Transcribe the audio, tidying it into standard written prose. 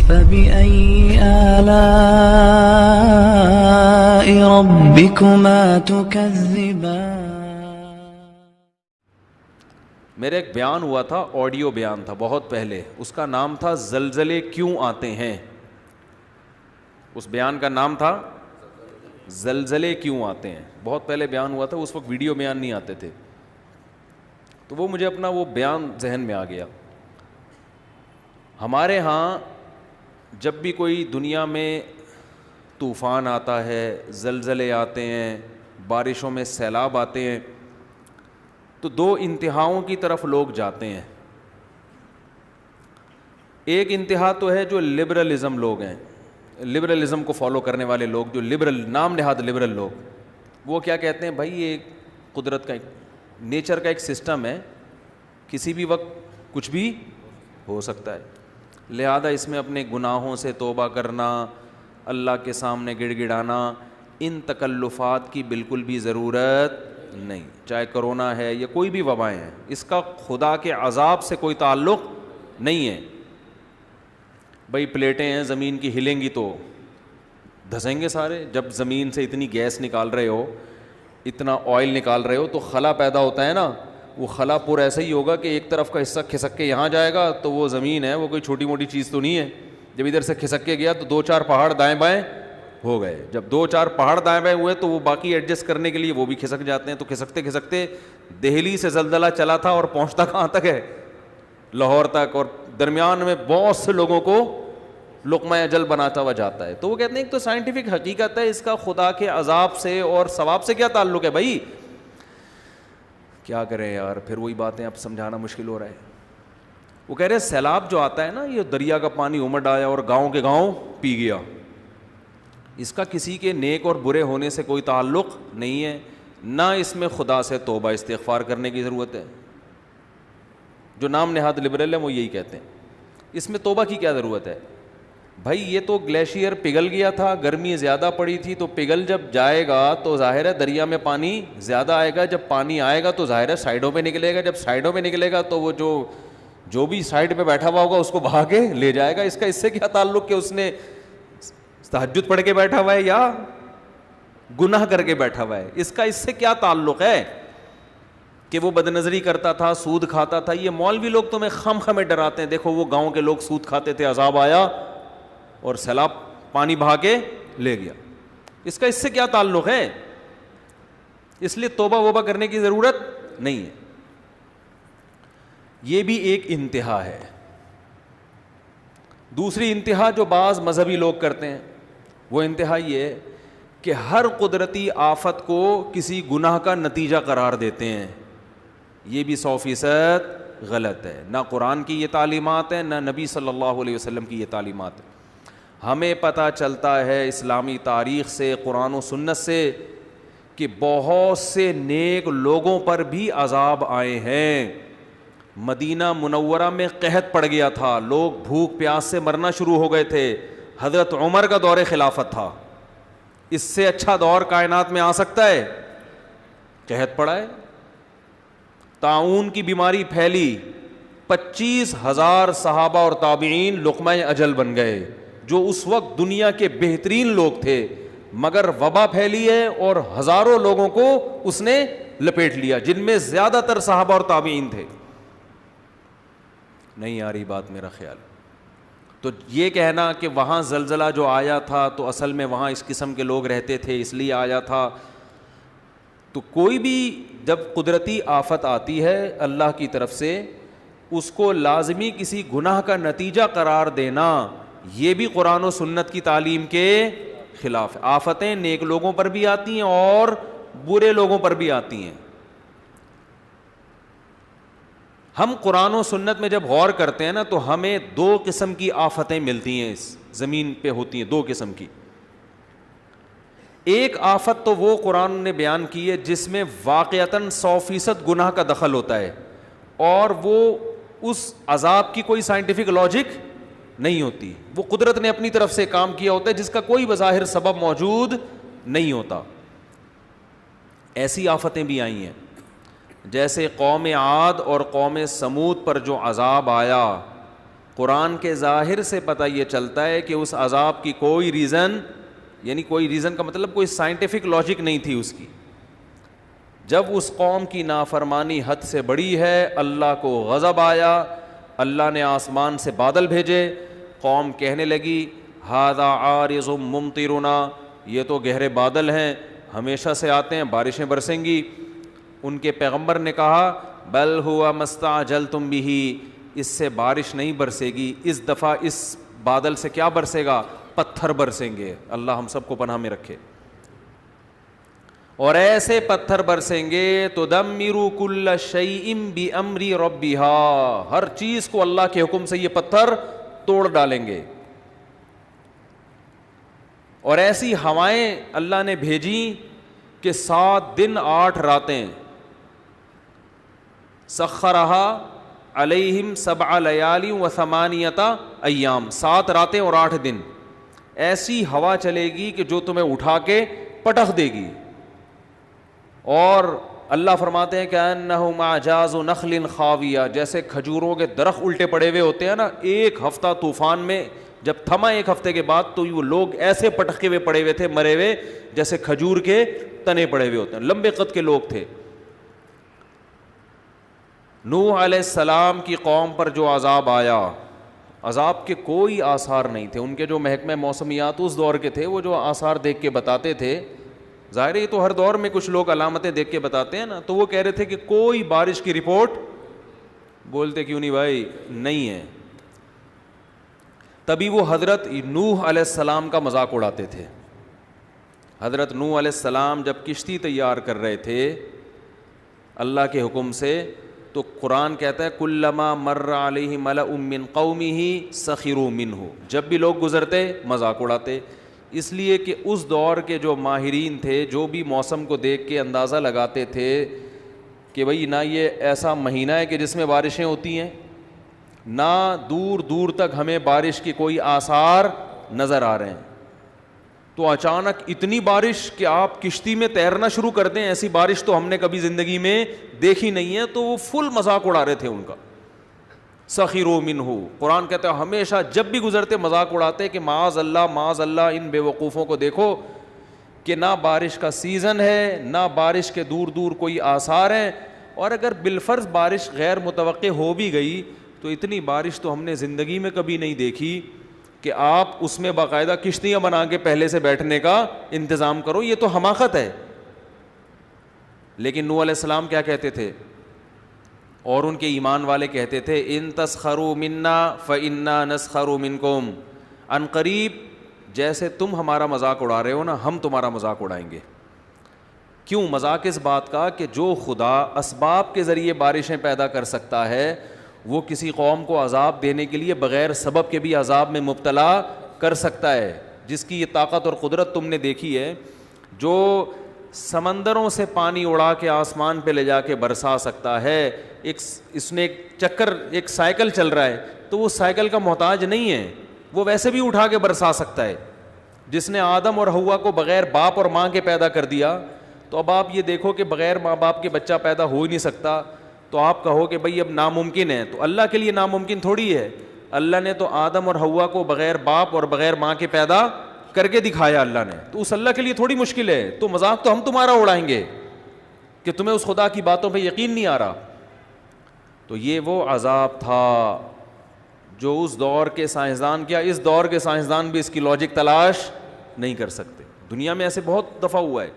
فبأي آلاء ربكما تكذبان. میرا ایک بیان ہوا تھا, آڈیو بیان تھا بہت پہلے, اس کا نام تھا زلزلے کیوں آتے ہیں. اس بیان کا نام تھا زلزلے کیوں آتے ہیں. بہت پہلے بیان ہوا تھا, اس وقت ویڈیو بیان نہیں آتے تھے, تو وہ مجھے اپنا وہ بیان ذہن میں آ گیا. ہمارے ہاں جب بھی کوئی دنیا میں طوفان آتا ہے, زلزلے آتے ہیں, بارشوں میں سیلاب آتے ہیں, تو دو انتہاؤں کی طرف لوگ جاتے ہیں. ایک انتہا تو ہے جو لبرلزم لوگ ہیں, لبرلزم کو فالو کرنے والے لوگ, جو لبرل نام نہاد لبرل لوگ, وہ کیا کہتے ہیں, بھائی یہ قدرت کا نیچر کا ایک سسٹم ہے, کسی بھی وقت کچھ بھی ہو سکتا ہے, لہذا اس میں اپنے گناہوں سے توبہ کرنا, اللہ کے سامنے گڑ گڑانا, ان تکلفات کی بالکل بھی ضرورت نہیں. چاہے کرونا ہے یا کوئی بھی وبائیں ہیں, اس کا خدا کے عذاب سے کوئی تعلق نہیں ہے. بھائی پلیٹیں ہیں زمین کی, ہلیں گی تو دھسیں گے سارے. جب زمین سے اتنی گیس نکال رہے ہو, اتنا آئل نکال رہے ہو, تو خلا پیدا ہوتا ہے نا, وہ خلا پور ایسا ہی ہوگا کہ ایک طرف کا حصہ کھسک کے یہاں جائے گا, تو وہ زمین ہے وہ کوئی چھوٹی موٹی چیز تو نہیں ہے. جب ادھر سے کھسک کے گیا تو 2-4 پہاڑ دائیں بائیں ہو گئے. جب 2-4 پہاڑ دائیں بائیں ہوئے تو وہ باقی ایڈجسٹ کرنے کے لیے وہ بھی کھسک جاتے ہیں. تو کھسکتے کھسکتے دہلی سے زلزلہ چلا تھا اور پہنچتا کہاں تک ہے, لاہور تک, اور درمیان میں بہت سے لوگوں کو لقمہ اجل بناتا ہوا جاتا ہے. تو وہ کہتے ہیں ایک تو سائنٹیفک حقیقت ہے, اس کا خدا کے عذاب سے اور ثواب سے کیا تعلق ہے. بھائی کیا کریں یار, پھر وہی باتیں اب سمجھانا مشکل ہو رہا ہے. وہ کہہ رہے ہیں سیلاب جو آتا ہے نا, یہ دریا کا پانی امڈ آیا اور گاؤں کے گاؤں پی گیا, اس کا کسی کے نیک اور برے ہونے سے کوئی تعلق نہیں ہے, نہ اس میں خدا سے توبہ استغفار کرنے کی ضرورت ہے. جو نام نہاد لبرل ہیں وہ یہی کہتے ہیں, اس میں توبہ کی کیا ضرورت ہے. بھائی یہ تو گلیشیئر پگھل گیا تھا, گرمی زیادہ پڑی تھی, تو پگھل جب جائے گا تو ظاہر ہے دریا میں پانی زیادہ آئے گا. جب پانی آئے گا تو ظاہر ہے سائڈوں پہ نکلے گا, جب سائڈوں پہ نکلے گا تو وہ جو بھی سائڈ پہ بیٹھا ہوا ہوگا اس کو بہا کے لے جائے گا. اس کا اس سے کیا تعلق کہ اس نے تہجد پڑھ کے بیٹھا ہوا ہے یا گناہ کر کے بیٹھا ہوا ہے. اس کا اس سے کیا تعلق ہے کہ وہ بدنظری کرتا تھا, سود کھاتا تھا. یہ مولوی لوگ تمہیں خم خمیں ڈراتے ہیں, دیکھو وہ گاؤں کے لوگ سود کھاتے تھے, عذاب آیا اور سیلاب پانی بہا کے لے گیا. اس کا اس سے کیا تعلق ہے. اس لیے توبہ ووبہ کرنے کی ضرورت نہیں ہے. یہ بھی ایک انتہا ہے. دوسری انتہا جو بعض مذہبی لوگ کرتے ہیں, وہ انتہا یہ ہے کہ ہر قدرتی آفت کو کسی گناہ کا نتیجہ قرار دیتے ہیں. یہ بھی 100% غلط ہے. نہ قرآن کی یہ تعلیمات ہیں, نہ نبی صلی اللہ علیہ وسلم کی یہ تعلیمات ہیں. ہمیں پتہ چلتا ہے اسلامی تاریخ سے, قرآن و سنت سے, کہ بہت سے نیک لوگوں پر بھی عذاب آئے ہیں. مدینہ منورہ میں قحط پڑ گیا تھا, لوگ بھوک پیاس سے مرنا شروع ہو گئے تھے. حضرت عمر کا دور خلافت تھا. اس سے اچھا دور کائنات میں آ سکتا ہے؟ قحط پڑا ہے, طاعون کی بیماری پھیلی, 25,000 صحابہ اور تابعین لقمہ اجل بن گئے, جو اس وقت دنیا کے بہترین لوگ تھے, مگر وبا پھیلی ہے اور ہزاروں لوگوں کو اس نے لپیٹ لیا, جن میں زیادہ تر صحابہ اور تابعین تھے. نہیں آ رہی بات میرا خیال. تو یہ کہنا کہ وہاں زلزلہ جو آیا تھا تو اصل میں وہاں اس قسم کے لوگ رہتے تھے اس لیے آیا تھا, تو کوئی بھی جب قدرتی آفت آتی ہے اللہ کی طرف سے, اس کو لازمی کسی گناہ کا نتیجہ قرار دینا, یہ بھی قرآن و سنت کی تعلیم کے خلاف ہے. آفتیں نیک لوگوں پر بھی آتی ہیں اور برے لوگوں پر بھی آتی ہیں. ہم قرآن و سنت میں جب غور کرتے ہیں نا, تو ہمیں 2 قسم کی آفتیں ملتی ہیں, اس زمین پہ ہوتی ہیں 2 قسم کی. ایک آفت تو وہ قرآن نے بیان کی ہے جس میں واقعتاً 100% گناہ کا دخل ہوتا ہے, اور وہ اس عذاب کی کوئی سائنٹیفک لاجک نہیں ہوتی, وہ قدرت نے اپنی طرف سے کام کیا ہوتا ہے جس کا کوئی بظاہر سبب موجود نہیں ہوتا. ایسی آفتیں بھی آئی ہیں, جیسے قوم عاد اور قوم سمود پر جو عذاب آیا, قرآن کے ظاہر سے پتہ یہ چلتا ہے کہ اس عذاب کی کوئی ریزن، یعنی کوئی ریزن کا مطلب کوئی سائنٹیفک لاجک نہیں تھی اس کی. جب اس قوم کی نافرمانی حد سے بڑی ہے، اللہ کو غضب آیا، اللہ نے آسمان سے بادل بھیجے، قوم کہنے لگی ھذا عارض ممطرنا، یہ تو گہرے بادل ہیں، ہمیشہ سے آتے ہیں، بارشیں برسیں گی. ان کے پیغمبر نے کہا بل ہوا مستعجلتم بہ، اس سے بارش نہیں برسے گی، اس دفعہ اس بادل سے کیا برسے گا؟ پتھر برسیں گے. اللہ ہم سب کو پناہ میں رکھے. اور ایسے پتھر برسیں گے تدمر کل شیء بامر ربها، ہر چیز کو اللہ کے حکم سے یہ پتھر توڑ ڈالیں گے. اور ایسی ہوائیں اللہ نے بھیجی کہ 7 دن 8 راتیں، سخرها علیہم 7 لیال و 8 ایام، 7 راتیں اور 8 دن. ایسی ہوا چلے گی کہ جو تمہیں اٹھا کے پٹخ دے گی. اور اللہ فرماتے ہیں کہ انہم اعجاز نخل خاویہ، جیسے کھجوروں کے درخت الٹے پڑے ہوئے ہوتے ہیں نا، ایک ہفتہ طوفان میں جب تھما 1 ہفتے کے بعد تو وہ لوگ ایسے پٹکے ہوئے پڑے ہوئے تھے، مرے ہوئے، جیسے کھجور کے تنے پڑے ہوئے ہوتے ہیں. لمبے قد کے لوگ تھے. نوح علیہ السلام کی قوم پر جو عذاب آیا، عذاب کے کوئی آثار نہیں تھے. ان کے جو محکمہ موسمیات اس دور کے تھے، وہ جو آثار دیکھ کے بتاتے تھے، ظاہر ہے یہ تو ہر دور میں کچھ لوگ علامتیں دیکھ کے بتاتے ہیں نا، تو وہ کہہ رہے تھے کہ کوئی بارش کی رپورٹ، بولتے کیوں نہیں بھائی، نہیں ہے. تبھی وہ حضرت نوح علیہ السلام کا مذاق اڑاتے تھے. حضرت نوح علیہ السلام جب کشتی تیار کر رہے تھے اللہ کے حکم سے، تو قرآن کہتا ہے کلما مر علیہ ملأ من قومہ سخروا منہ، جب بھی لوگ گزرتے مذاق اڑاتے. اس لیے کہ اس دور کے جو ماہرین تھے، جو بھی موسم کو دیکھ کے اندازہ لگاتے تھے کہ بھئی نہ یہ ایسا مہینہ ہے کہ جس میں بارشیں ہوتی ہیں، نہ دور دور تک ہمیں بارش کی کوئی آثار نظر آ رہے ہیں، تو اچانک اتنی بارش کہ آپ کشتی میں تیرنا شروع کر دیں، ایسی بارش تو ہم نے کبھی زندگی میں دیکھی نہیں ہے. تو وہ فل مذاق اڑا رہے تھے ان کا. سخروا منہ، قرآن کہتا ہے ہمیشہ جب بھی گزرتے مذاق اڑاتے کہ معاذ اللہ ان بے وقوفوں کو دیکھو کہ نہ بارش کا سیزن ہے، نہ بارش کے دور دور کوئی آثار ہیں. اور اگر بالفرض بارش غیر متوقع ہو بھی گئی تو اتنی بارش تو ہم نے زندگی میں کبھی نہیں دیکھی کہ آپ اس میں باقاعدہ کشتیاں بنا کے پہلے سے بیٹھنے کا انتظام کرو. یہ تو حماقت ہے. لیکن نوح علیہ السلام کیا کہتے تھے، اور ان کے ایمان والے کہتے تھے ان تسخروا منا فانا نسخر منکم، ان قریب جیسے تم ہمارا مذاق اڑا رہے ہو نا، ہم تمہارا مذاق اڑائیں گے. کیوں مذاق؟ اس بات کا کہ جو خدا اسباب کے ذریعے بارشیں پیدا کر سکتا ہے، وہ کسی قوم کو عذاب دینے کے لیے بغیر سبب کے بھی عذاب میں مبتلا کر سکتا ہے. جس کی یہ طاقت اور قدرت تم نے دیکھی ہے، جو سمندروں سے پانی اڑا کے آسمان پہ لے جا کے برسا سکتا ہے. اس نے ایک چکر، ایک سائیکل چل رہا ہے تو وہ سائیکل کا محتاج نہیں ہے، وہ ویسے بھی اٹھا کے برسا سکتا ہے. جس نے آدم اور حوا کو بغیر باپ اور ماں کے پیدا کر دیا، تو اب آپ یہ دیکھو کہ بغیر ماں باپ کے بچہ پیدا ہو ہی نہیں سکتا. تو آپ کہو کہ بھئی اب ناممکن ہے، تو اللہ کے لیے ناممکن تھوڑی ہے. اللہ نے تو آدم اور حوا کو بغیر باپ اور بغیر ماں کے پیدا کر کے دکھایا اللہ نے، تو اس اللہ کے لیے تھوڑی مشکل ہے. تو مذاق تو ہم تمہارا اڑائیں گے کہ تمہیں اس خدا کی باتوں پہ یقین نہیں آ رہا. تو یہ وہ عذاب تھا جو اس دور کے سائنسدان، کیا اس دور کے سائنسدان بھی اس کی لاجک تلاش نہیں کر سکتے. دنیا میں ایسے بہت دفعہ ہوا ہے.